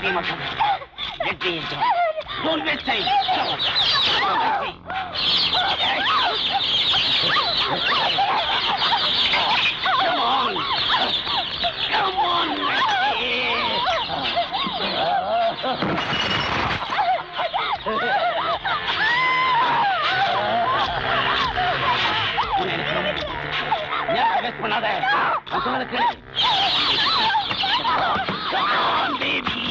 Nothing much of it. Let me enjoy. Don't waste time. Come on. Come on. Come on. Waste பண்ணாத. நான் சொன்னதை கேளு. Come on, baby.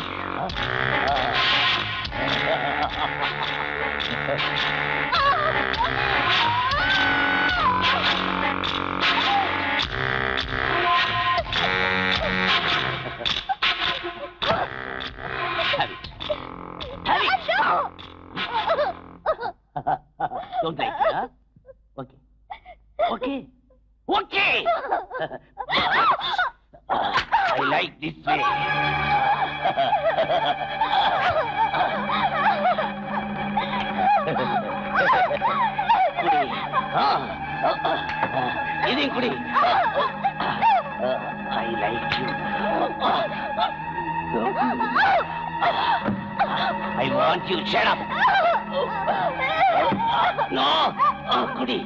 Have it. Don't like it, huh? Okay. Okay. Okay. I like this way. Ini kudi. I like you. I want you. Shut up. No. Kudi.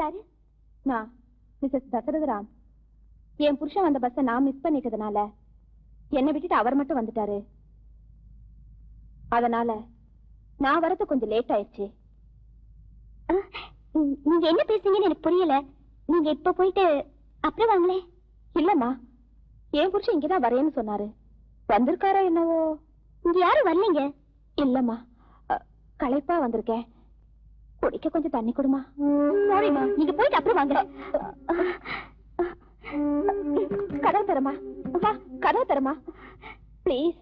யாரு? நான் Mrs தசரதராம். என் புருஷன் வந்த பஸ்ஸை நான் மிஸ் பண்ணிட்டதுனால என்னை விட்டுட்டு அவர் மட்டும் வந்துட்டாரு. அதனால நான் வரது கொஞ்சம் லேட் ஆயிடுச்சு. நீங்க என்ன பேசுறீங்கன்னு எனக்கு புரியல. நீங்க இப்ப போயிட்டு அப்புறம் வாங்களே. இல்லம்மா, என் புருஷன் இங்கதான் வரேன்னு சொன்னாரு. வந்திருக்காரா என்னவோ. இங்க யாரும் வரலீங்க. இல்லம்மா, களைப்பா வந்திருக்கேன். குடிக்க கொஞ்சம் தண்ணி கொடுமா. சாரிம்மா, நீங்க போயிட்டு அப்புறம் வாங்க. கதவு தரமா, கதவு தரமா பிளீஸ்.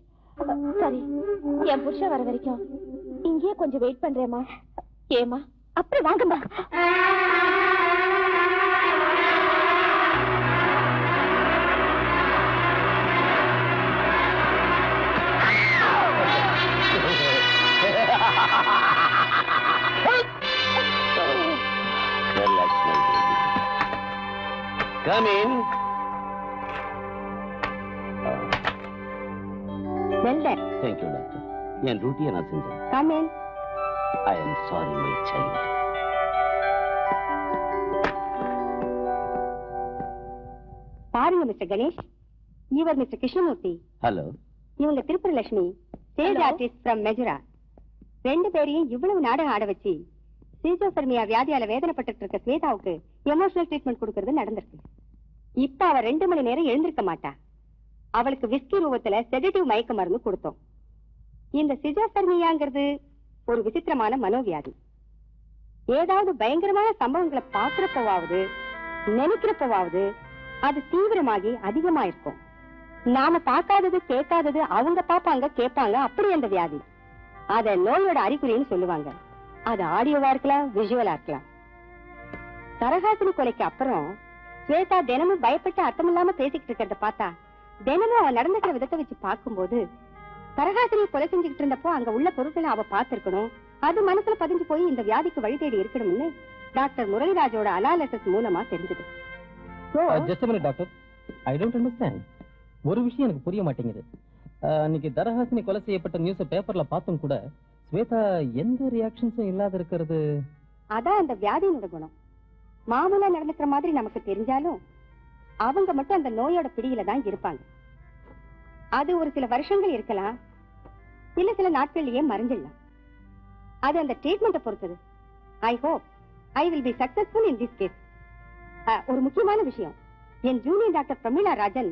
சரி, என் புருஷன் வர வரைக்கும் இங்கேயே கொஞ்சம் வெயிட் பண்றேம்மா. ஏமா, அப்புறம் வாங்கம்மா. Come in. Well done. Thank you, doctor. என் டியூட்டியை நான் செஞ்சேன். Come in. I am sorry, my child. பாருங்க மிஸ்டர் கணேஷ், இவர் மிஸ்டர் கிருஷ்ணமூர்த்தி. ஹலோ. இவங்க Tiruppur Lakshmi, stage artist from Madura. ரெண்டு பேரையும் இவ்வளவு நாடகம் ஆட வச்சு சீசோஃபர்மியா வியாதியால வேதனைப்பட்டு இருக்க ஸ்வேதாவுக்கு எமோஷனல் ட்ரீட்மெண்ட் கொடுக்கறது நடந்திருக்கு. இப்ப அவ 2 மணி நேரம் எழுந்திருக்க மாட்டா. அவளுக்கு விஸ்கி ரூபத்துல செடேட்டிவ் மயக்க மருந்து கொடுத்தோம். இந்த சிசோஃபர்மியாங்கிறது ஒரு விசித்திரமான மனோவியாதி. ஏதாவது பயங்கரமான சம்பவங்களை பாக்குறப்பவாவது நினைக்கிறப்பவாவது அது தீவிரமாகி அதிகமா இருக்கும். நாம பார்க்காதது கேட்காதது அவங்க பாப்பாங்க கேட்பாங்க. அப்படி அந்த வியாதி அத நோயோட அறிகுறின்னு சொல்லுவாங்க. அது ஆடியோவா இருக்கலாம், விஷுவலா இருக்கலாம். சரஹாசினி கொலைக்கு அப்புறம் ஸ்வேதா தினமும் பயப்பட்டு அர்த்தமில்லாம பேசிக்கிட்டு இருக்கிறத பார்த்தா, தினமும் அவ நடந்துக்கிற விதத்தை வச்சு பார்க்கும்போது சரஹாசினி கொலை செஞ்சுக்கிட்டு இருந்தப்போ அங்க உள்ள பொருட்களை அவ பார்த்திருக்கணும். அது மனசுல பதிஞ்சு போய் இந்த வியாதிக்கு வழி தேடி இருக்கணும்னு டாக்டர் முரளிராஜோட அனாலிசிஸ் மூலமா தெரிஞ்சது. Doctor, I don't understand. ஒரு விஷயம் எனக்கு புரிய மாட்டேங்குது. அன்னைக்கு தரஹாசினி கொலை செய்யப்பட்ட நியூஸ் பேப்பர்ல பார்த்தும் கூட ஸ்வேதா எந்த ரியாக்ஷன்ஸும் இல்லாத இருக்கிறது. அதான் அந்த வியாதியோட குணம். மாமூலா நடந்துக்கிற மாதிரி நமக்கு தெரிஞ்சாலும் அவங்க மட்டும் அந்த நோயோட பிடியில தான் இருப்பாங்க. அது ஒரு சில வருஷங்கள் இருக்கலாம், இல்ல சில நாட்கள்லயே மறைஞ்சிடலாம். அது அந்த ட்ரீட்மெண்ட்டை பொறுத்தது. I hope I will be successful in this case. ஒரு முக்கியமான விஷயம், என் ஜூனியர் டாக்டர் பிரமிளா ராஜன்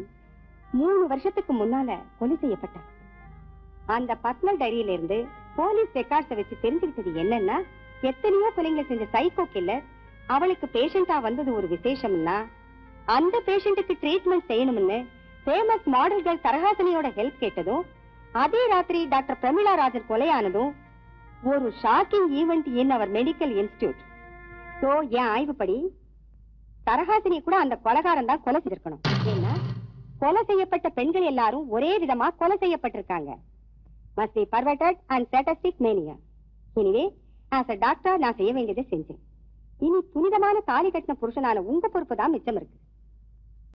3 வருஷத்துக்கு முன்னால கொலை செய்யப்பட்டார். அந்த பர்சனல் டைரியில இருந்து போலீஸ் ரெக்கார்ட்ஸை வச்சு தெரிஞ்சுக்கிட்டது என்னன்னா, எத்தனையோ கொலைகள் செஞ்ச சைக்கோ கில்லர் அவளுக்கு பேஷண்டா வந்தது ஒரு விசேஷம்னா, அந்த பேஷண்ட்டுக்கு ட்ரீட்மெண்ட் செய்யணும்னு ஃபேமஸ் மாடல்கள் தரஹாசினியோட ஹெல்ப் கேட்டதும், அதே ராத்திரி டாக்டர் பிரமிளா ராஜன் கொலையானதும் ஒரு ஷாக்கிங் ஈவென்ட் இன் அவர் மெடிக்கல் இன்ஸ்டிடியூட். சோ என் ஆய்வுப்படி தரஹாசினி கூட அந்த கொலைகாரன் தான் கொலை செய்திருக்கணும். ஏன்னா கொலை செய்யப்பட்ட பெண்கள் எல்லாரும் ஒரே விதமா கொலை செய்யப்பட்டிருக்காங்க. must be perverted and sadistic mania. Anyway, as a doctor நான் செய்ய வேண்டியதை செஞ்சேன். இனி புனிதமான தாலி கட்டின புருஷனான உங்க பொறுப்பு தான் மிச்சம் இருக்கு.